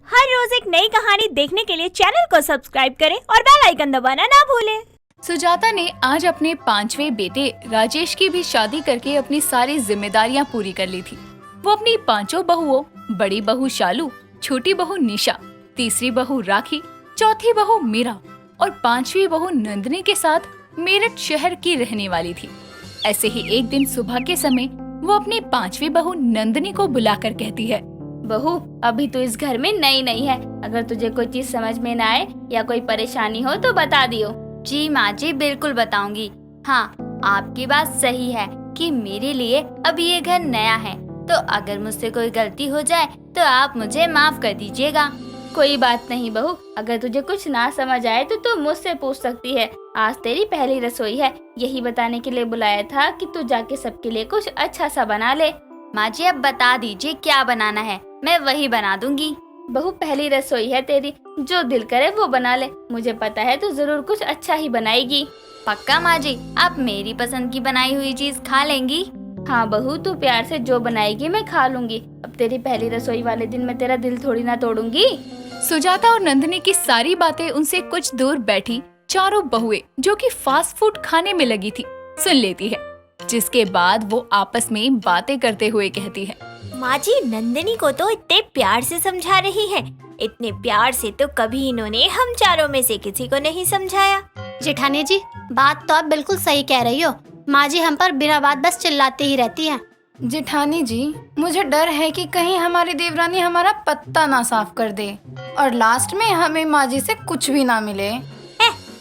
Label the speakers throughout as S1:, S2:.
S1: हर रोज एक नई कहानी देखने के लिए चैनल को सब्सक्राइब करें और बेल आइकन दबाना ना भूलें।
S2: सुजाता ने आज अपने 5वें बेटे राजेश की भी शादी करके अपनी सारी जिम्मेदारियां पूरी कर ली थी। वो अपनी 5 बहुओं, बड़ी बहू शालू, छोटी बहू निशा, तीसरी बहू राखी, चौथी बहू मीरा और 5वीं बहू नंदनी के साथ मेरठ शहर की रहने वाली थी। ऐसे ही एक दिन सुबह के समय वो अपनी 5वीं बहू नंदनी को बुलाकर कहती है,
S3: बहू, अभी तो इस घर में नई नहीं है। अगर तुझे कोई चीज समझ में न आए या कोई परेशानी हो तो बता दियो। जी माँ जी, बिल्कुल बताऊंगी। हाँ, आपकी बात सही है कि मेरे लिए अभी ये घर नया है, तो अगर मुझसे कोई गलती हो जाए तो आप मुझे माफ कर दीजिएगा। कोई बात नहीं बहू, अगर तुझे कुछ ना समझ आए तो तू मुझसे पूछ सकती है। आज तेरी पहली रसोई है, यही बताने के लिए बुलाया था कि तू जाके सबके लिए कुछ अच्छा सा बना ले। माँ जी, अब बता दीजिए क्या बनाना है, मैं वही बना दूंगी। बहू, पहली रसोई है तेरी, जो दिल करे वो बना ले। मुझे पता है तू जरूर कुछ अच्छा ही बनाएगी। पक्का माँ जी, आप मेरी पसंद की बनाई हुई चीज खा लेंगी? हाँ बहू, तू प्यार से जो बनाएगी मैं खा लूंगी। अब तेरी पहली रसोई वाले दिन मैं तेरा दिल थोड़ी ना तोड़ूंगी।
S2: सुजाता और नंदनी की सारी बातें उनसे कुछ दूर बैठी चारों बहुएं जो कि फास्ट फूड खाने में लगी थी सुन लेती है, जिसके बाद वो आपस में बातें करते हुए कहती है,
S1: माँ जी, नंदिनी को तो इतने प्यार से समझा रही है। इतने प्यार से तो कभी इन्होंने हम चारों में से किसी को नहीं समझाया।
S4: जेठानी जी, बात तो आप बिल्कुल सही कह रही हो। माँ जी हम पर बिना बात बस चिल्लाती ही रहती हैं।
S5: जेठानी जी, मुझे डर है कि कहीं हमारी देवरानी हमारा पत्ता ना साफ कर दे और लास्ट में हमें माँ जी से कुछ भी ना मिले।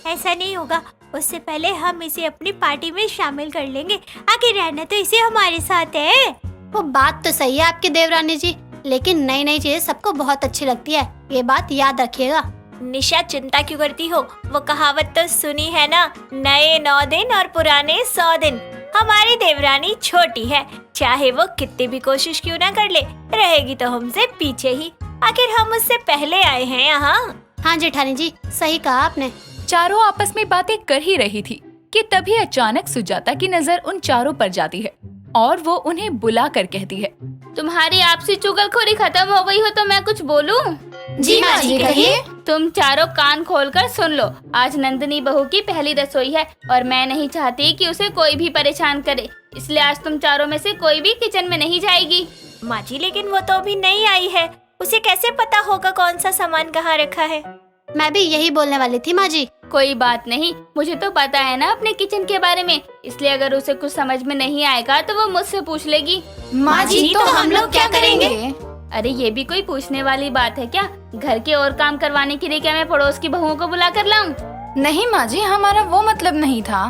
S1: ऐसा नहीं होगा। उससे पहले हम इसे अपनी पार्टी में शामिल कर लेंगे। आगे रहना तो इसे हमारे साथ है।
S4: वो बात तो सही है आपकी देवरानी जी, लेकिन नई नई चीजें सबको बहुत अच्छी लगती है, ये बात याद रखिएगा।
S1: निशा, चिंता क्यों करती हो? वो कहावत तो सुनी है ना, नए 9 दिन और पुराने 100 दिन। हमारी देवरानी छोटी है, चाहे वो कितनी भी कोशिश क्यों ना कर ले, रहेगी तो हमसे पीछे ही। आखिर हम उससे पहले आए हैं यहाँ।
S4: हाँ जेठानी जी, सही कहा आपने।
S2: चारों आपस में बातें कर ही रही थी कि तभी अचानक सुजाता की नजर उन चारों पर जाती है और वो उन्हें बुला कर कहती है,
S3: तुम्हारी आपसी चुगलखोरी खत्म हो गई हो तो मैं कुछ बोलूं?
S4: जी माँ जी, कहिए।
S3: तुम चारों कान खोलकर सुन लो। आज नंदनी बहू की पहली रसोई है और मैं नहीं चाहती कि उसे कोई भी परेशान करे, इसलिए आज तुम चारों में से कोई भी किचन में नहीं जाएगी।
S1: माँ जी, लेकिन वो तो अभी नहीं आई है, उसे कैसे पता होगा कौन सा सामान कहाँ रखा है?
S4: मैं भी यही बोलने वाली थी माँ जी।
S3: कोई बात नहीं, मुझे तो पता है ना अपने किचन के बारे में, इसलिए अगर उसे कुछ समझ में नहीं आएगा तो वो मुझसे पूछ लेगी।
S5: माँ जी, तो हम लोग क्या करेंगे?
S3: अरे ये भी कोई पूछने वाली बात है क्या? घर के और काम करवाने के लिए क्या मैं पड़ोस की बहुओं को बुला कर लाऊं?
S5: नहीं माँ जी, हमारा वो मतलब नहीं था।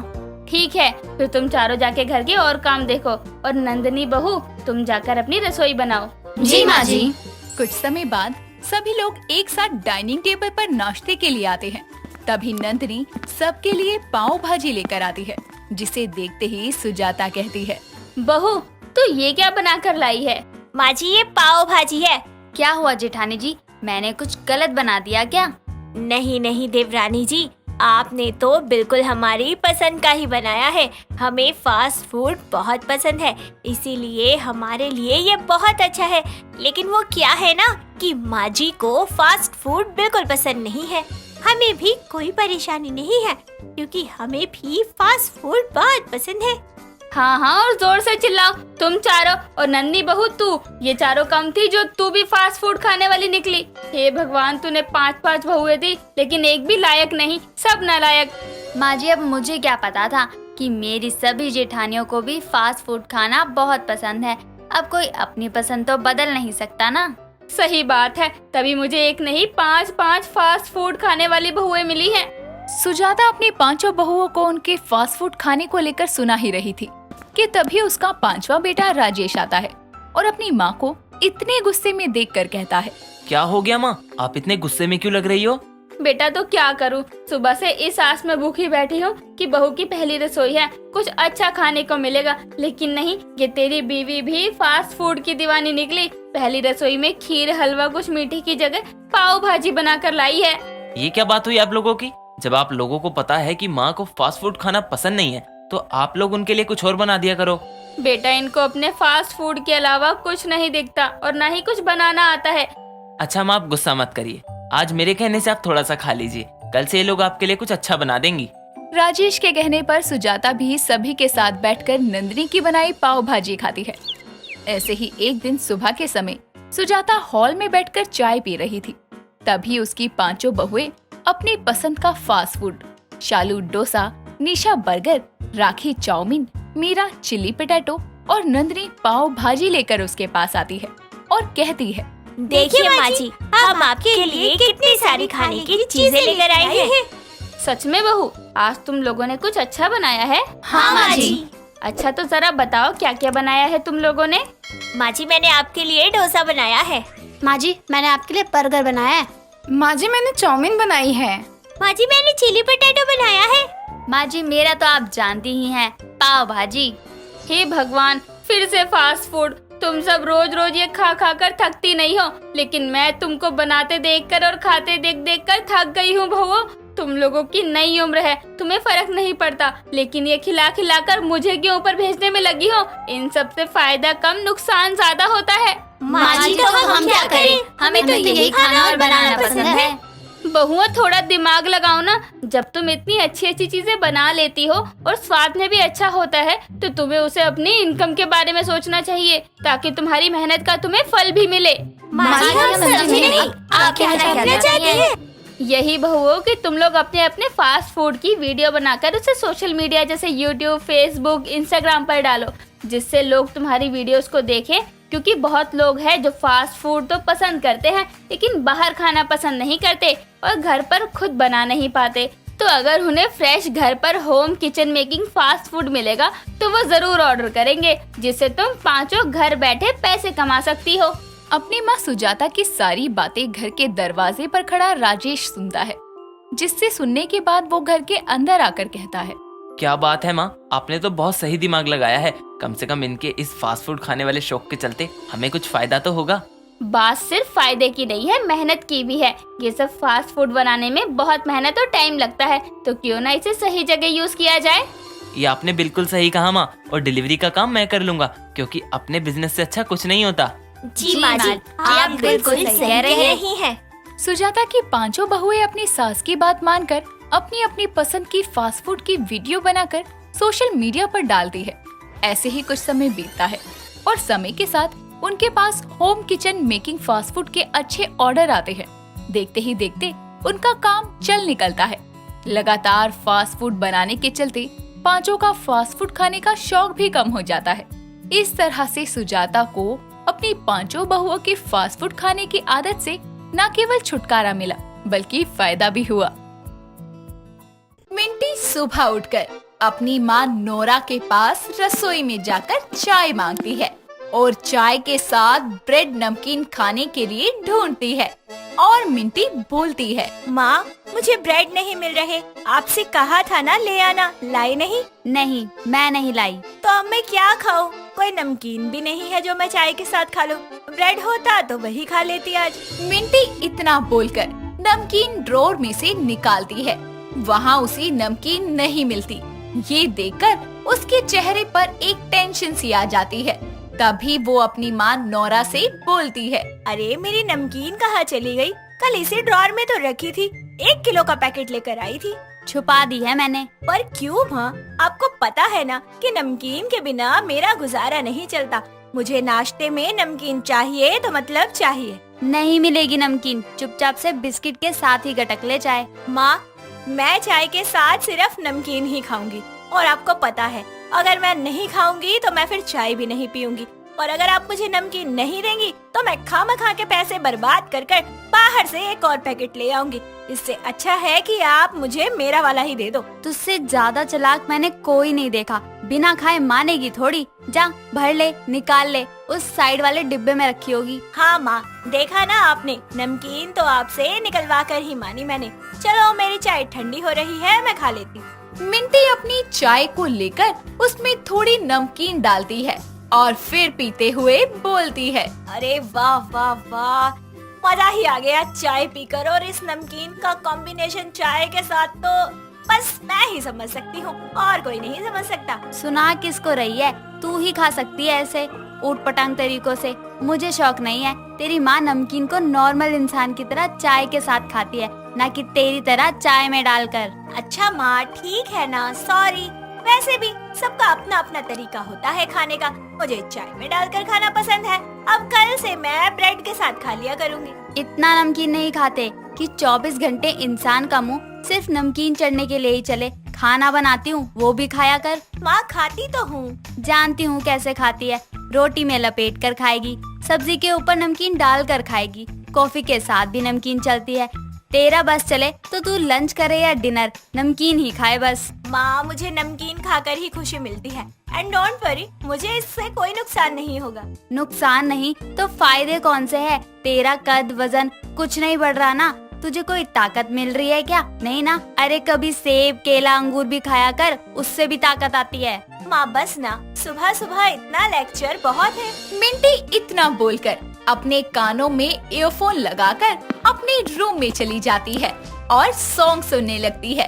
S3: ठीक है, फिर तुम चारों जाके घर के और काम देखो और नंदनी बहू तुम जाकर अपनी रसोई बनाओ।
S5: जी माँ जी।
S2: कुछ समय बाद सभी लोग एक साथ डाइनिंग टेबल पर नाश्ते के लिए आते हैं। तभी नंदनी सबके लिए पाव भाजी लेकर आती है, जिसे देखते ही सुजाता कहती है,
S3: बहू तू ये क्या बना कर लाई है?
S1: माँ जी, ये पाव भाजी है।
S3: क्या हुआ जेठानी जी, मैंने कुछ गलत बना दिया क्या?
S1: नहीं नहीं देवरानी जी, आपने तो बिल्कुल हमारी पसंद का ही बनाया है। हमें फास्ट फूड बहुत पसंद है, इसीलिए हमारे लिए ये बहुत अच्छा है। लेकिन वो क्या है ना कि माँ जी को फास्ट फूड बिल्कुल पसंद नहीं है। हमें भी कोई परेशानी नहीं है, क्योंकि हमें भी फास्ट फूड बहुत पसंद है।
S3: हाँ हाँ, और जोर से चिल्लाओ तुम चारों। और नन्ही बहू तू, ये चारों कम थी जो तू भी फास्ट फूड खाने वाली निकली। हे भगवान, तूने 5 बहुएं दी लेकिन एक भी लायक नहीं, सब नालायक। माँ जी, अब मुझे क्या पता था कि मेरी सभी जेठानियों को भी फास्ट फूड खाना बहुत पसंद है। अब कोई अपनी पसंद तो बदल नहीं सकता ना। सही बात है, तभी मुझे एक नहीं 5 फास्ट फूड खाने वाली बहुएं मिली हैं।
S2: सुजाता अपनी 5 बहुओं को उनके फास्ट फूड खाने को लेकर सुना ही रही थी कि तभी उसका 5वां बेटा राजेश आता है और अपनी माँ को इतने गुस्से में देखकर कहता है,
S6: क्या हो गया माँ, आप इतने गुस्से में क्यों लग रही हो?
S3: बेटा तो क्या करूं, सुबह से इस आस में भूखी बैठी हूँ कि बहू की पहली रसोई है, कुछ अच्छा खाने को मिलेगा। लेकिन नहीं, ये तेरी बीवी भी फास्ट फूड की दीवानी निकली। पहली रसोई में खीर, हलवा, कुछ मीठी की जगह पाव भाजी बनाकर लाई है।
S6: ये क्या बात हुई आप लोगों की? जब आप लोगों को पता है कि माँ को फास्ट फूड खाना पसंद नहीं है, तो आप लोग उनके लिए कुछ और बना दिया करो।
S3: बेटा, इनको अपने फास्ट फूड के अलावा कुछ नहीं दिखता और ना ही कुछ बनाना आता है।
S6: अच्छा माँ, आप गुस्सा मत करिए। आज मेरे कहने से आप थोड़ा सा खा लीजिए, कल से ये लोग आपके लिए कुछ अच्छा बना देंगी।
S2: राजेश के कहने पर सुजाता भी सभी के साथ बैठकर नंदिनी की बनाई पाव भाजी खाती है। ऐसे ही एक दिन सुबह के समय सुजाता हॉल में बैठकर चाय पी रही थी। तभी उसकी पांचों बहुएं अपनी पसंद का फास्ट फूड, शालू डोसा, निशा बर्गर, राखी चाउमीन, मीरा चिली पोटैटो और नंदिनी पाव भाजी लेकर उसके पास आती है और कहती है,
S1: देखिए माँ जी, हम आपके लिए कितनी सारी खाने की चीजें लेकर आए हैं।
S3: सच में बहू, आज तुम लोगों ने कुछ अच्छा बनाया है?
S1: हाँ माँ जी।
S3: अच्छा तो जरा बताओ क्या क्या बनाया है तुम लोगों ने?
S1: माँ जी, मैंने आपके लिए डोसा बनाया है।
S4: माँ जी, मैंने आपके लिए बर्गर बनाया है।
S5: माँ जी, मैंने चाउमीन बनाई है।
S1: माँ जी, मैंने चिली पोटैटो बनाया है।
S3: माँ जी, मेरा तो आप जानती ही हैं, पाव भाजी। हे भगवान, फिर से फास्ट फूड। तुम सब रोज रोज ये खा खा कर थकती नहीं हो, लेकिन मैं तुमको बनाते देखकर और खाते देख देख कर थक गई हूँ बहुओं। तुम लोगों की नई उम्र है, तुम्हें फर्क नहीं पड़ता, लेकिन ये खिला खिला कर मुझे क्यों ऊपर भेजने में लगी हो? इन सब से फायदा कम नुकसान ज्यादा होता है।
S1: माँ जी, तो हम क्या करें?
S3: हमें तो यही खाना और बनाना पसंद है। बहुओं, थोड़ा दिमाग लगाओ ना। जब तुम इतनी अच्छी अच्छी चीजें बना लेती हो और स्वाद में भी अच्छा होता है, तो तुम्हें उसे अपनी इनकम के बारे में सोचना चाहिए, ताकि तुम्हारी मेहनत का तुम्हें फल भी मिले।
S1: माँ जी, हम समझे नहीं, आप क्या कहना चाहती हैं?
S3: यही बहुओं कि तुम लोग अपने अपने फास्ट फूड की वीडियो बनाकर उसे सोशल मीडिया जैसे यूट्यूब, फेसबुक, इंस्टाग्राम पर डालो, जिससे लोग तुम्हारी वीडियोस को देखें। क्योंकि बहुत लोग हैं जो फास्ट फूड तो पसंद करते हैं, लेकिन बाहर खाना पसंद नहीं करते और घर पर खुद बना नहीं पाते। तो अगर उन्हें फ्रेश घर पर home kitchen making fast food मिलेगा तो वो जरूर ऑर्डर करेंगे, जिससे तुम पांचों घर बैठे पैसे कमा सकती हो।
S2: अपनी माँ सुजाता की सारी बातें घर के दरवाजे पर खड़ा राजेश सुनता है, जिससे सुनने के बाद वो घर के अंदर आकर कहता है,
S6: क्या बात है माँ, आपने तो बहुत सही दिमाग लगाया है। कम से कम इनके इस फास्ट फूड खाने वाले शौक के चलते हमें कुछ फायदा तो होगा।
S3: बात सिर्फ फायदे की नहीं है, मेहनत की भी है। ये सब फास्ट फूड बनाने में बहुत मेहनत और टाइम लगता है, तो क्यों ना इसे सही जगह यूज किया जाए।
S6: ये आपने बिल्कुल सही कहा माँ, और डिलीवरी का काम मैं कर लूंगा, क्योंकि अपने बिजनेस से अच्छा कुछ नहीं होता।
S1: जी माँ जी, आप बिल्कुल सही कह रही हैं।
S2: सुजाता की पांचों बहुएं अपनी सास की बात मानकर अपनी अपनी पसंद की फास्ट फूड की वीडियो बनाकर सोशल मीडिया पर डालती है। ऐसे ही कुछ समय बीतता है और समय के साथ उनके पास home kitchen making fast food के अच्छे ऑर्डर आते हैं। देखते ही देखते उनका काम चल निकलता है। लगातार फास्ट फूड बनाने के चलते पांचों का फास्ट फूड खाने का शौक भी कम हो जाता है। इस तरह से सुजाता को अपनी पांचों बहुओं की फास्ट फूड खाने की आदत से न केवल छुटकारा मिला, बल्कि फायदा भी हुआ। मिंटी सुबह उठकर अपनी माँ नोरा के पास रसोई में जाकर चाय मांगती है और चाय के साथ ब्रेड नमकीन खाने के लिए ढूंढती है। और मिंटी बोलती है,
S1: माँ, मुझे ब्रेड नहीं मिल रहे, आपसे कहा था ना ले आना, लाई नहीं?
S3: नहीं, मैं नहीं लाई।
S1: तो अब मैं क्या खाऊं? कोई नमकीन भी नहीं है जो मैं चाय के साथ खा लूं। ब्रेड होता तो वही खा लेती आज।
S2: मिंटी इतना बोलकर नमकीन ड्रॉर में से निकालती है। वहाँ उसे नमकीन नहीं मिलती। ये देखकर उसके चेहरे पर एक टेंशन सी आ जाती है। तभी वो अपनी माँ नोरा से बोलती है,
S1: अरे मेरी नमकीन कहाँ चली गई? कल इसी ड्रॉर में तो रखी थी, 1 किलो का पैकेट लेकर आई थी।
S3: छुपा दी है मैंने।
S1: पर क्यों माँ? आपको पता है ना कि नमकीन के बिना मेरा गुजारा नहीं चलता। मुझे नाश्ते में नमकीन चाहिए तो मतलब चाहिए।
S3: नहीं मिलेगी नमकीन, चुपचाप से बिस्किट के साथ ही गटक ले चाय।
S1: माँ, मैं चाय के साथ सिर्फ नमकीन ही खाऊंगी, और आपको पता है अगर मैं नहीं खाऊंगी तो मैं फिर चाय भी नहीं पीऊंगी। और अगर आप मुझे नमकीन नहीं देंगी तो मैं खामखा के पैसे बर्बाद कर कर बाहर से एक और पैकेट ले आऊंगी। इससे अच्छा है कि आप मुझे मेरा वाला ही दे दो।
S3: तुझसे ज्यादा चालाक मैंने कोई नहीं देखा। बिना खाए मानेगी थोड़ी। जा भर ले, निकाल ले, उस साइड वाले डिब्बे में रखी होगी।
S1: हाँ माँ, देखा ना आपने, नमकीन तो आपसे निकलवा कर ही मानी मैंने। चलो मेरी चाय ठंडी हो रही है, मैं खा लेती हूँ।
S2: मिंटी अपनी चाय को लेकर उसमें थोड़ी नमकीन डालती है और फिर पीते हुए बोलती है,
S1: अरे वाह वाह वाह, मजा ही आ गया चाय पीकर। और इस नमकीन का कॉम्बिनेशन चाय के साथ तो बस मैं ही समझ सकती हूँ, और कोई नहीं समझ सकता।
S3: सुना किसको रही है? तू ही खा सकती है ऐसे ऊट पटांग तरीकों से। मुझे शौक नहीं है। तेरी माँ नमकीन को नॉर्मल इंसान की तरह चाय के साथ खाती है, ना कि तेरी तरह चाय में डालकर।
S1: अच्छा माँ ठीक है ना, सॉरी। वैसे भी सबका अपना अपना तरीका होता है खाने का। मुझे चाय में डालकर खाना पसंद है। अब कल से मैं ब्रेड के साथ खा लिया करूँगी।
S3: इतना नमकीन नहीं खाते कि 24 घंटे इंसान का मुंह सिर्फ नमकीन चढ़ने के लिए ही चले। खाना बनाती हूँ वो भी खाया कर।
S1: माँ खाती तो हूँ।
S3: जानती हूँ कैसे खाती है। रोटी में लपेट कर खाएगी, सब्जी के ऊपर नमकीन डाल कर खाएगी, कॉफी के साथ भी नमकीन चलती है। तेरा बस चले तो तू लंच करे या डिनर, नमकीन ही खाए बस।
S1: माँ मुझे नमकीन खाकर ही खुशी मिलती है। एंड डोंट वरी, मुझे इससे कोई नुकसान नहीं होगा।
S3: नुकसान नहीं तो फायदे कौन से है? तेरा कद वजन कुछ नहीं बढ़ रहा ना। तुझे कोई ताकत मिल रही है क्या? नहीं ना। अरे कभी सेब केला अंगूर भी खाया कर, उससे भी ताकत आती है।
S1: माँ बस ना, सुबह सुबह इतना लेक्चर बहुत है।
S2: मिंटी इतना बोलकर अपने कानों में ईयरफोन लगाकर अपने रूम में चली जाती है और सॉन्ग सुनने लगती है।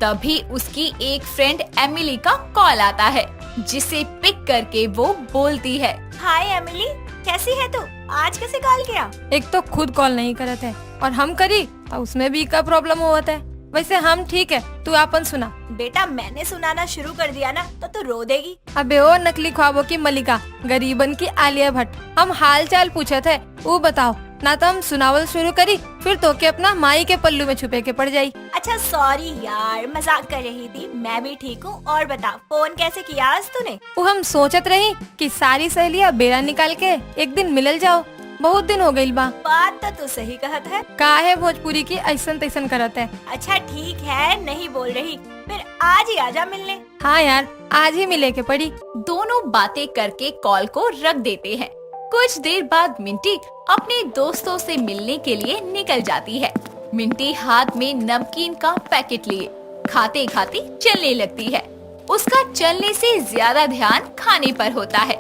S2: तभी उसकी एक फ्रेंड एमिली का कॉल आता है, जिसे पिक करके वो बोलती है,
S1: हाय एमिली, कैसी है तू? आज कैसे कॉल किया?
S7: एक तो खुद कॉल नहीं करत है और हम करी और उसमें भी का प्रॉब्लम होता है। वैसे हम ठीक है, तू आपन सुना।
S1: बेटा मैंने सुनाना शुरू कर दिया ना तो तू रो देगी।
S7: अबे ओ नकली ख्वाबों की मलिका, गरीबन की आलिया भट्ट, हम हाल चाल पूछे थे, वो बताओ ना। तो हम सुनावल शुरू करी, फिर तो के अपना माई के पल्लू में छुपे के पड़ जाई।
S1: अच्छा सॉरी यार, मजाक कर रही थी। मैं भी ठीक हूँ। और बता, फोन कैसे किया आज तूने?
S7: वो हम सोचत रही कि सारी सहेलियां बेड़ा निकाल के एक दिन मिलल जाओ, बहुत दिन हो गई बा।
S1: बात तो तू सही कहत है।
S7: काहे भोजपुरी की ऐसन तैसन करत है।
S1: अच्छा ठीक है, नहीं बोल रही, फिर आज ही आजा मिलने।
S7: हाँ यार, आज ही मिले के पड़ी।
S2: दोनों बातें करके कॉल को रख देते हैं। कुछ देर बाद मिंटी अपने दोस्तों से मिलने के लिए निकल जाती है। मिंटी हाथ में नमकीन का पैकेट लिए खाते खाते चलने लगती है। उसका चलने से ज्यादा ध्यान खाने पर होता है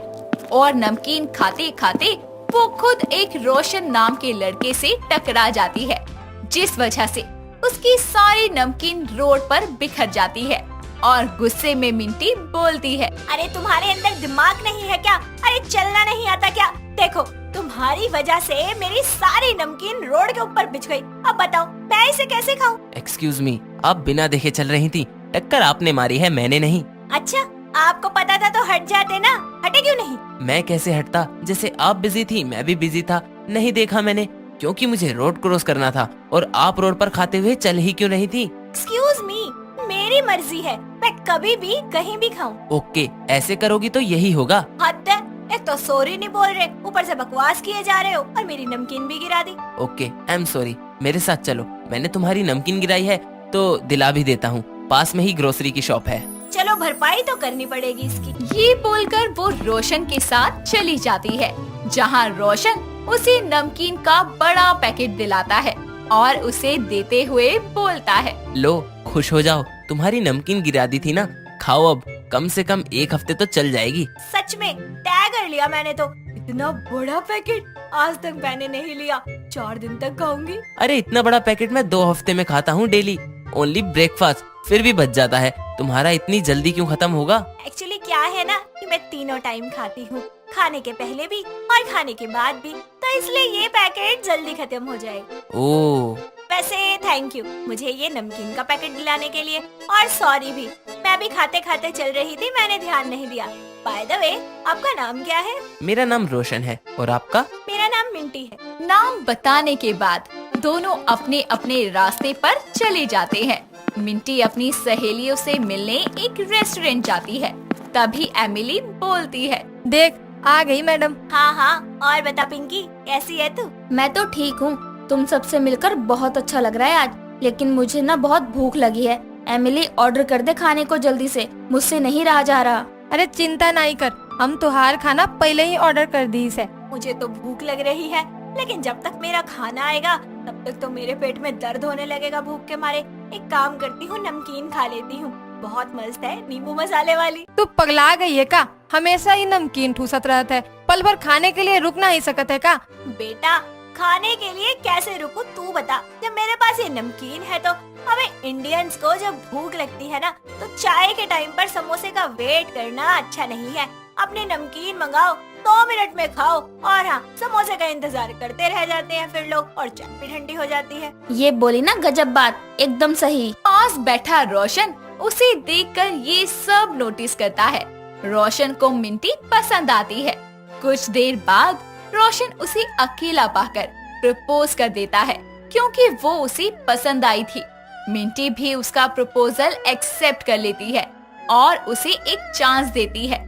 S2: और नमकीन खाते खाते वो खुद एक रोशन नाम के लड़के से टकरा जाती है, जिस वजह से उसकी सारी नमकीन रोड पर बिखर जाती है और गुस्से में मिंटी बोलती है,
S1: अरे तुम्हारे अंदर दिमाग नहीं है क्या? अरे चलना नहीं आता क्या? देखो तुम्हारी वजह से मेरी सारी नमकीन रोड के ऊपर बिछ गई। अब बताओ मैं इसे कैसे खाऊं?
S6: एक्सक्यूज मी, आप बिना देखे चल रही थी। टक्कर आपने मारी है, मैंने नहीं।
S1: अच्छा आपको पता था तो हट जाते ना, हटे क्यों नहीं?
S6: मैं कैसे हटता? जैसे आप बिजी थी मैं भी बिजी था, नहीं देखा मैंने, क्योंकि मुझे रोड क्रॉस करना था। और आप रोड पर खाते हुए चल ही क्यों नहीं थी?
S1: एक्सक्यूज मी, मेरी मर्जी है, मैं कभी भी कहीं भी खाऊं।
S6: ओके, ऐसे करोगी तो यही होगा।
S1: हद है, एक तो सॉरी नहीं बोल रहे, ऊपर से बकवास किए जा रहे हो और मेरी नमकीन भी गिरा दी।
S6: Okay, I am sorry. मेरे साथ चलो, मैंने तुम्हारी नमकीन गिराई है तो दिला भी देता हूँ। पास में ही ग्रोसरी की शॉप है।
S1: चलो भरपाई तो करनी पड़ेगी इसकी।
S2: ये बोलकर वो रोशन के साथ चली जाती है, जहाँ रोशन उसे नमकीन का बड़ा पैकेट दिलाता है और उसे देते हुए बोलता है,
S6: लो खुश हो जाओ, तुम्हारी नमकीन गिरा दी थी ना, खाओ अब, कम से कम एक हफ्ते तो चल जाएगी।
S1: सच में तय कर लिया मैंने तो। इतना बड़ा पैकेट आज तक मैंने नहीं लिया, 4 दिन तक खाऊंगी।
S6: अरे इतना बड़ा पैकेट मैं 2 हफ्ते में खाता हूँ डेली, ओनली ब्रेकफास्ट, फिर भी बच जाता है। तुम्हारा इतनी जल्दी क्यों खत्म होगा?
S1: एक्चुअली क्या है ना कि मैं तीनों टाइम खाती हूँ, खाने के पहले भी और खाने के बाद भी, तो इसलिए ये पैकेट जल्दी खत्म हो जाएगा।
S6: ओह,
S1: वैसे थैंक यू मुझे ये नमकीन का पैकेट दिलाने के लिए, और सॉरी भी, मैं भी खाते खाते चल रही थी, मैंने ध्यान नहीं दिया। बाय द वे, आपका नाम क्या है?
S6: मेरा नाम रोशन है, और आपका?
S1: मेरा नाम मिंटी है।
S2: नाम बताने के बाद दोनों अपने अपने रास्ते पर चले जाते हैं। मिंटी अपनी सहेलियों से मिलने एक रेस्टोरेंट जाती है। तभी एमिली बोलती है,
S7: देख आ गई मैडम।
S1: हाँ हाँ, और बता पिंकी, कैसी है तू?
S3: मैं तो ठीक हूँ, तुम सबसे मिलकर बहुत अच्छा लग रहा है आज, लेकिन मुझे ना बहुत भूख लगी है। एमिली ऑर्डर कर दे खाने को जल्दी से, मुझसे नहीं रहा जा रहा।
S7: अरे चिंता नहीं कर, हम तुहार खाना पहले ही ऑर्डर कर दी है।
S1: मुझे तो भूख लग रही है, लेकिन जब तक मेरा खाना आएगा तब तक तो मेरे पेट में दर्द होने लगेगा भूख के मारे। एक काम करती हूँ, नमकीन खा लेती हूँ, बहुत मस्त है, नींबू मसाले वाली।
S7: तू पगला गई है का? हमेशा ही नमकीन ठूसत रहता है, पल भर खाने के लिए रुक नहीं सकत है का?
S1: बेटा खाने के लिए कैसे रुकूं तू बता। जब मेरे पास ये नमकीन है तो हमें इंडियंस को जब भूख लगती है ना तो चाय के टाइम पर समोसे का वेट करना अच्छा नहीं है। अपने नमकीन मंगाओ 2 मिनट में खाओ। और हाँ, समोसे का इंतजार करते रह जाते हैं फिर लोग, और चाय भी ठंडी हो जाती है।
S3: ये बोली ना गजब बात, एकदम सही।
S2: पास बैठा रोशन उसे देखकर ये सब नोटिस करता है। रोशन को मिंटी पसंद आती है। कुछ देर बाद रोशन उसे अकेला पाकर प्रपोज कर देता है, क्योंकि वो उसे पसंद आई थी। मिंटी भी उसका प्रपोजल एक्सेप्ट कर लेती है और उसे एक चांस देती है।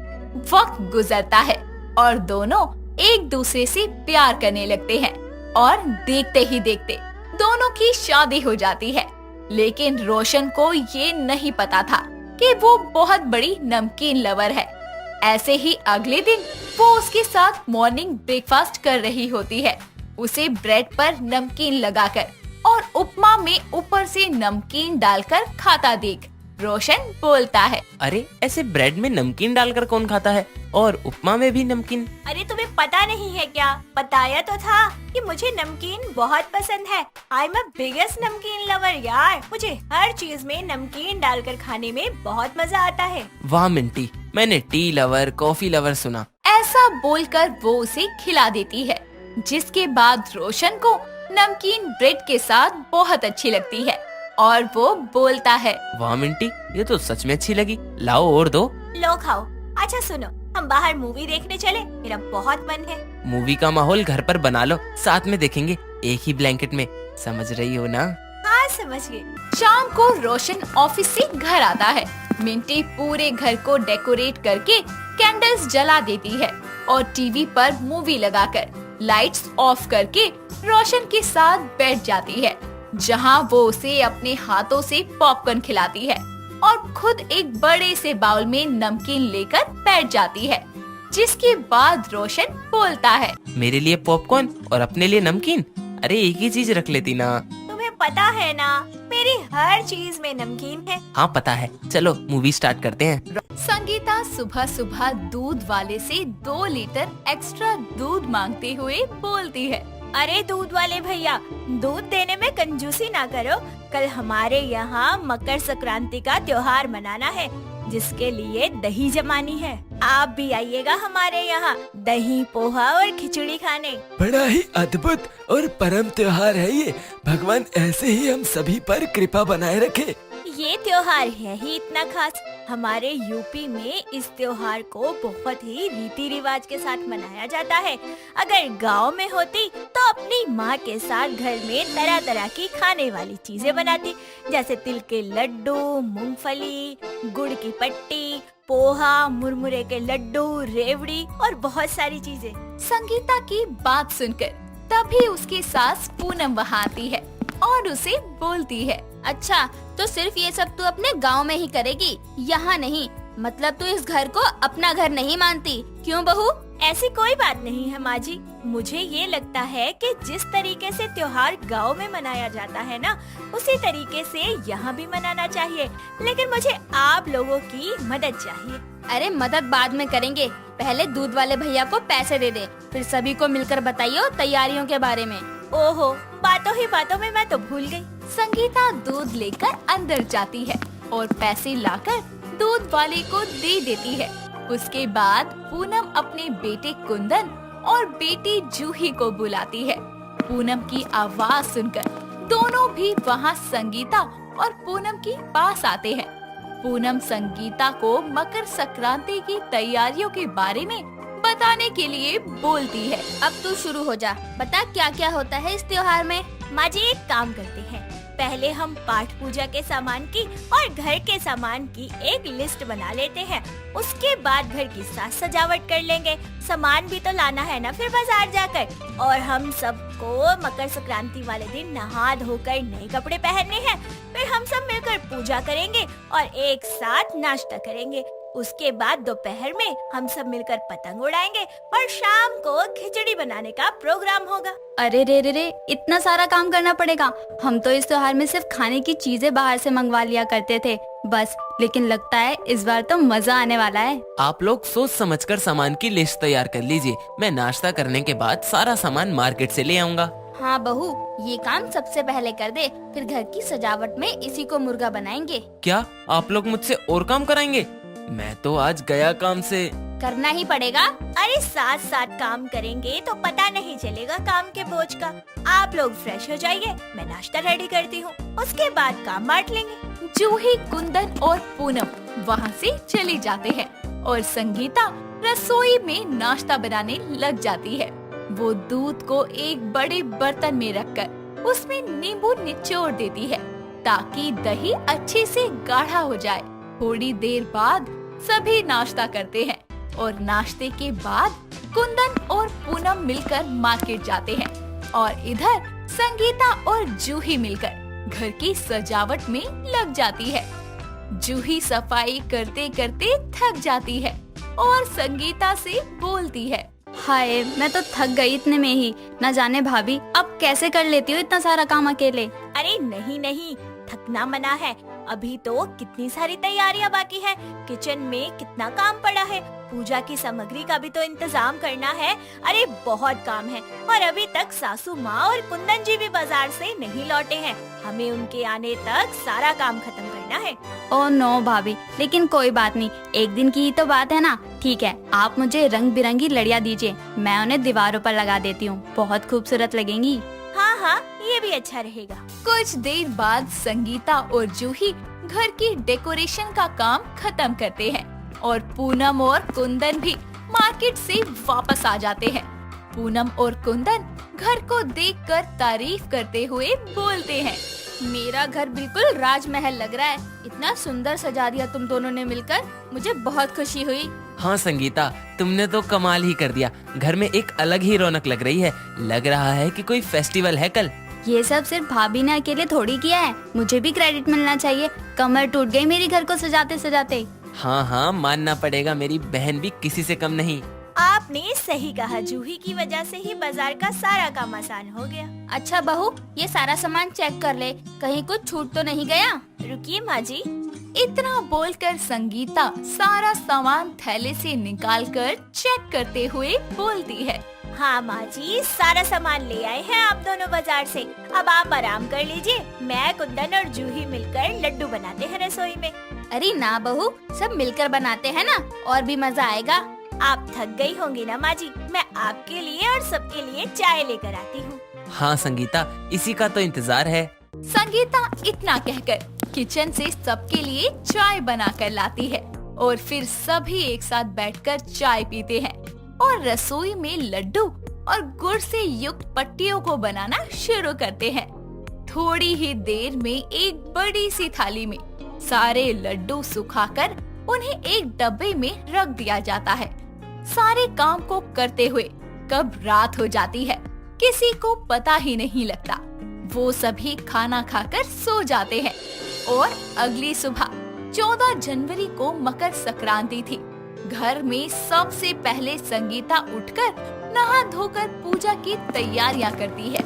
S2: वक्त गुजरता है और दोनों एक दूसरे से प्यार करने लगते हैं और देखते ही देखते दोनों की शादी हो जाती है। लेकिन रोशन को ये नहीं पता था कि वो बहुत बड़ी नमकीन लवर है। ऐसे ही अगले दिन वो उसके साथ मॉर्निंग ब्रेकफास्ट कर रही होती है। उसे ब्रेड पर नमकीन लगाकर और उपमा में ऊपर से नमकीन डालकर खाता देख रोशन बोलता है,
S6: अरे ऐसे ब्रेड में नमकीन डालकर कौन खाता है, और उपमा में भी नमकीन?
S1: अरे तुम्हें पता नहीं है क्या? बताया तो था कि मुझे नमकीन बहुत पसंद है। आई एम अ बिगेस्ट नमकीन लवर यार। मुझे हर चीज में नमकीन डालकर खाने में बहुत मजा आता है।
S6: वाह मिंटी, मैंने टी लवर, कॉफी लवर सुना।
S2: ऐसा बोलकर वो उसे खिला देती है, जिसके बाद रोशन को नमकीन ब्रेड के साथ बहुत अच्छी लगती है और वो बोलता है,
S6: वाह मिंटी, ये तो सच में अच्छी लगी, लाओ और दो।
S1: लो खाओ। अच्छा सुनो, हम बाहर मूवी देखने चले, मेरा बहुत मन है।
S6: मूवी का माहौल घर पर बना लो, साथ में देखेंगे एक ही ब्लैंकेट में, समझ रही हो ना?
S1: हाँ समझ गई।
S2: शाम को रोशन ऑफिस से घर आता है। मिंटी पूरे घर को डेकोरेट करके कैंडल्स जला देती है और टीवी पर मूवी लगाकर लाइट्स ऑफ करके रोशन के साथ बैठ जाती है, जहां वो उसे अपने हाथों से पॉपकॉर्न खिलाती है और खुद एक बड़े से बाउल में नमकीन लेकर बैठ जाती है। जिसके बाद रोशन बोलता है,
S6: मेरे लिए पॉपकॉर्न और अपने लिए नमकीन? अरे एक ही चीज रख लेती ना।
S1: तुम्हें पता है ना, मेरी हर चीज में नमकीन है।
S6: हाँ पता है, चलो मूवी स्टार्ट करते हैं।
S2: संगीता सुबह सुबह दूध वाले से 2 लीटर एक्स्ट्रा दूध मांगते हुए बोलती है,
S1: अरे दूध वाले भैया, दूध देने में कंजूसी ना करो। कल हमारे यहाँ मकर संक्रांति का त्योहार मनाना है, जिसके लिए दही जमानी है। आप भी आइएगा हमारे यहाँ दही, पोहा और खिचड़ी खाने।
S8: बड़ा ही अद्भुत और परम त्योहार है ये। भगवान ऐसे ही हम सभी पर कृपा बनाए रखे।
S1: ये त्योहार है ही इतना खास। हमारे यूपी में इस त्योहार को बहुत ही रीति रिवाज के साथ मनाया जाता है। अगर गांव में होती तो अपनी माँ के साथ घर में तरह तरह की खाने वाली चीजें बनाती, जैसे तिल के लड्डू, मूंगफली, गुड़ की पट्टी, पोहा, मुरमुरे के लड्डू, रेवड़ी और बहुत सारी चीजें।
S2: संगीता की बात सुनकर तभी उसकी सास पूनम वहाँ आती है और उसे बोलती है,
S3: अच्छा तो सिर्फ ये सब तू अपने गांव में ही करेगी, यहाँ नहीं? मतलब तू इस घर को अपना घर नहीं मानती, क्यों बहू?
S1: ऐसी कोई बात नहीं है माँ जी। मुझे ये लगता है कि जिस तरीके से त्योहार गांव में मनाया जाता है ना, उसी तरीके से यहाँ भी मनाना चाहिए। लेकिन मुझे आप लोगों की मदद चाहिए।
S3: अरे मदद बाद में करेंगे, पहले दूध वाले भैया को पैसे दे दे, फिर सभी को मिलकर बताइए तैयारियों के बारे में।
S1: ओहो, बातों ही बातों में मैं तो भूल गई।
S2: संगीता दूध लेकर अंदर जाती है और पैसे लाकर दूध वाले को दे देती है। उसके बाद पूनम अपने बेटे कुंदन और बेटी जूही को बुलाती है। पूनम की आवाज सुनकर दोनों भी वहाँ संगीता और पूनम के पास आते हैं। पूनम संगीता को मकर संक्रांति की तैयारियों के बारे में बताने के लिए बोलती है।
S3: अब तू शुरू हो जा, बता क्या क्या होता है इस त्योहार में।
S1: माँ जी एक काम करते हैं, पहले हम पाठ पूजा के सामान की और घर के सामान की एक लिस्ट बना लेते हैं। उसके बाद घर की साज सजावट कर लेंगे। सामान भी तो लाना है ना फिर बाजार जाकर। और हम सबको मकर संक्रांति वाले दिन नहा धोकर नए कपड़े पहनने हैं। फिर हम सब मिलकर पूजा करेंगे और एक साथ नाश्ता करेंगे। उसके बाद दोपहर में हम सब मिलकर पतंग उड़ाएंगे और शाम को खिचड़ी बनाने का प्रोग्राम होगा।
S3: अरे रे रे रे, इतना सारा काम करना पड़ेगा। हम तो इस त्योहार में सिर्फ खाने की चीजें बाहर से मंगवा लिया करते थे बस, लेकिन लगता है इस बार तो मजा आने वाला है।
S6: आप लोग सोच समझकर सामान की लिस्ट तैयार कर लीजिए। मैं नाश्ता करने के बाद सारा सामान मार्केट से ले आऊंगा।
S3: हाँ बहू, ये काम सबसे पहले कर दे, फिर घर की सजावट में इसी को मुर्गा बनाएंगे।
S6: क्या आप लोग मुझसे और काम कराएंगे? मैं तो आज गया काम से,
S3: करना ही पड़ेगा।
S1: अरे साथ साथ काम करेंगे तो पता नहीं चलेगा काम के बोझ का। आप लोग फ्रेश हो जाइए, मैं नाश्ता रेडी करती हूँ, उसके बाद काम बांट लेंगे।
S2: जूही, कुंदन और पूनम वहाँ से चले जाते हैं और संगीता रसोई में नाश्ता बनाने लग जाती है। वो दूध को एक बड़े बर्तन में रखकर उसमें नींबू निचोड़ देती है ताकि दही अच्छे से गाढ़ा हो जाए। थोड़ी देर बाद सभी नाश्ता करते हैं और नाश्ते के बाद कुंदन और पूनम मिलकर मार्केट जाते हैं और इधर संगीता और जूही मिलकर घर की सजावट में लग जाती है। जूही सफाई करते करते थक जाती है और संगीता से बोलती है,
S3: हाय, मैं तो थक गई इतने में ही। न जाने भाभी अब कैसे कर लेती हो इतना सारा काम अकेले।
S1: अरे नहीं नहीं, थकना मना है। अभी तो कितनी सारी तैयारियां बाकी है, किचन में कितना काम पड़ा है, पूजा की सामग्री का भी तो इंतजाम करना है। अरे बहुत काम है और अभी तक सासू माँ और कुंदन जी भी बाजार से नहीं लौटे हैं। हमें उनके आने तक सारा काम खत्म करना है।
S3: ओह नो भाभी, लेकिन कोई बात नहीं, एक दिन की ही तो बात है ना। ठीक है, आप मुझे रंग बिरंगी लड़ियाँ दीजिए, मैं उन्हें दीवारों पर लगा देती हूँ, बहुत खूबसूरत लगेंगी।
S1: हाँ हाँ, ये भी अच्छा रहेगा।
S2: कुछ देर बाद संगीता और जूही घर की डेकोरेशन का काम खत्म करते हैं और पूनम और कुंदन भी मार्केट से वापस आ जाते हैं। पूनम और कुंदन घर को देखकर तारीफ करते हुए बोलते हैं,
S3: मेरा घर बिल्कुल राजमहल लग रहा है। इतना सुंदर सजा दिया तुम दोनों ने मिलकर, मुझे बहुत खुशी हुई।
S6: हाँ संगीता, तुमने तो कमाल ही कर दिया। घर में एक अलग ही रौनक लग रही है, लग रहा है कि कोई फेस्टिवल है कल।
S3: ये सब सिर्फ भाभी ने अकेले थोड़ी किया है, मुझे भी क्रेडिट मिलना चाहिए। कमर टूट गई मेरी घर को सजाते सजाते।
S6: हाँ हाँ, मानना पड़ेगा, मेरी बहन भी किसी से कम नहीं।
S1: आपने सही कहा, जूही की वजह से ही बाजार का सारा काम आसान हो गया।
S3: अच्छा बहू, ये सारा सामान चेक कर ले, कहीं कुछ छूट तो नहीं गया।
S1: रुकिए माँ जी।
S2: इतना बोलकर संगीता सारा सामान थैले से निकालकर चेक करते हुए बोलती है,
S1: हाँ माँ जी, सारा सामान ले आए हैं आप दोनों बाजार से। अब आप आराम कर लीजिए, मैं, कुंदन और जूही मिलकर लड्डू बनाते हैं रसोई में।
S3: अरे ना बहू, सब मिलकर बनाते हैं ना, और भी मजा आएगा।
S1: आप थक गई होंगी ना माँ जी, मैं आपके लिए और सबके लिए चाय लेकर आती हूँ।
S6: हाँ संगीता, इसी का तो इंतजार है।
S2: संगीता इतना कहकर किचन से सबके लिए चाय बनाकर लाती है और फिर सभी एक साथ बैठकर चाय पीते हैं और रसोई में लड्डू और गुड़ से युक्त पट्टियों को बनाना शुरू करते हैं। थोड़ी ही देर में एक बड़ी सी थाली में सारे लड्डू सुखाकर उन्हें एक डब्बे में रख दिया जाता है। सारे काम को करते हुए कब रात हो जाती है किसी को पता ही नहीं लगता। वो सभी खाना खाकर सो जाते हैं और अगली सुबह 14 जनवरी को मकर संक्रांति थी। घर में सबसे पहले संगीता उठकर नहा धोकर पूजा की तैयारियां करती है।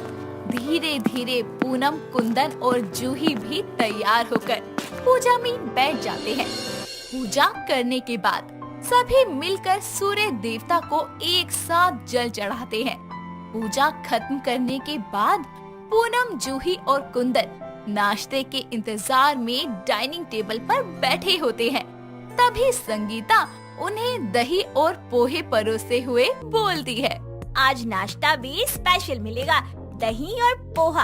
S2: धीरे धीरे पूनम, कुंदन और जूही भी तैयार होकर पूजा में बैठ जाते हैं। पूजा करने के बाद सभी मिलकर सूर्य देवता को एक साथ जल चढ़ाते हैं। पूजा खत्म करने के बाद पूनम, जूही और कुंदन नाश्ते के इंतजार में डाइनिंग टेबल पर बैठे होते हैं। तभी संगीता उन्हें दही और पोहे परोसते हुए बोलती है,
S1: आज नाश्ता भी स्पेशल मिलेगा, दही और पोहा।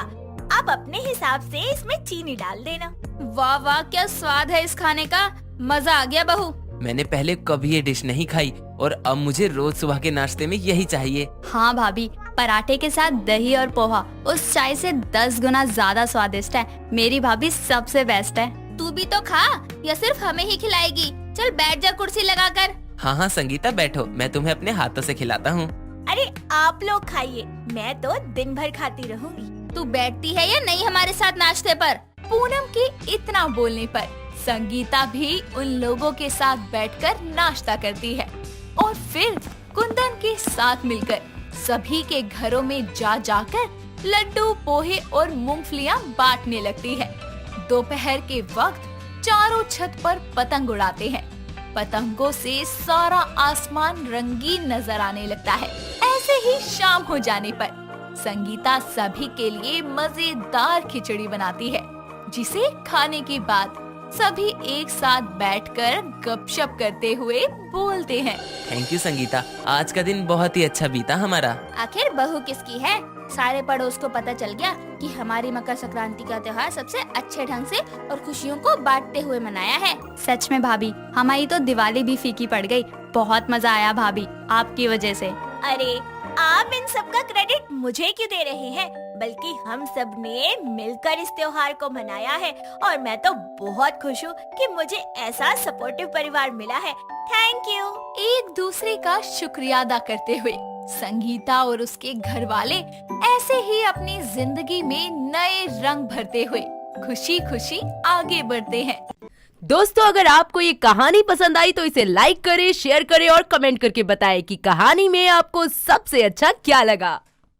S1: आप अपने हिसाब से इसमें चीनी डाल देना।
S3: वाह वाह, क्या स्वाद है इस खाने का, मजा आ गया बहू।
S6: मैंने पहले कभी ये डिश नहीं खाई और अब मुझे रोज सुबह के नाश्ते में यही चाहिए।
S3: हाँ भाभी, पराठे के साथ दही और पोहा उस चाय से 10 गुना ज्यादा स्वादिष्ट है। मेरी भाभी सबसे बेस्ट है। तू भी तो खा, या सिर्फ हमें ही खिलाएगी? चल बैठ जा कुर्सी लगाकर।
S6: हाँ हाँ संगीता, बैठो, मैं तुम्हें अपने हाथों से खिलाता हूँ।
S1: अरे आप लोग खाइए, मैं तो दिन भर खाती रहूंगी।
S3: तू बैठती है या नहीं हमारे साथ नाश्ते पर?
S2: पूनम के इतना बोलने पर संगीता भी उन लोगों के साथ बैठकर नाश्ता करती है और फिर कुंदन के साथ मिलकर सभी के घरों में जा जाकर लड्डू, पोहे और मूंगफलियां बांटने लगती है। दोपहर के वक्त चारों छत पर पतंग उड़ाते हैं। पतंगों से सारा आसमान रंगीन नजर आने लगता है। ऐसे ही शाम हो जाने पर संगीता सभी के लिए मजेदार खिचड़ी बनाती है, जिसे खाने के बाद सभी एक साथ बैठकर गपशप करते हुए बोलते हैं।
S6: थैंक यू संगीता, आज का दिन बहुत ही अच्छा बीता हमारा।
S3: आखिर बहू किसकी है? सारे पड़ोस को पता चल गया कि हमारी मकर संक्रांति का त्योहार सबसे अच्छे ढंग से और खुशियों को बांटते हुए मनाया है।
S9: सच में भाभी, हमारी तो दिवाली भी फीकी पड़ गई। बहुत मजा आया भाभी, आपकी वजह से।
S1: अरे आप इन सब का क्रेडिट मुझे क्यों दे रहे हैं, बल्कि हम सब ने मिलकर इस त्योहार को मनाया है और मैं तो बहुत खुश हूँ कि मुझे ऐसा सपोर्टिव परिवार मिला है। Thank you.
S2: एक दूसरे का शुक्रिया अदा करते हुए संगीता और उसके घर वाले ऐसे ही अपनी जिंदगी में नए रंग भरते हुए खुशी खुशी आगे बढ़ते हैं।
S10: दोस्तों, अगर आपको ये कहानी पसंद आई तो इसे लाइक करें, शेयर करें और कमेंट करके बताएं कि कहानी में आपको सबसे अच्छा क्या लगा।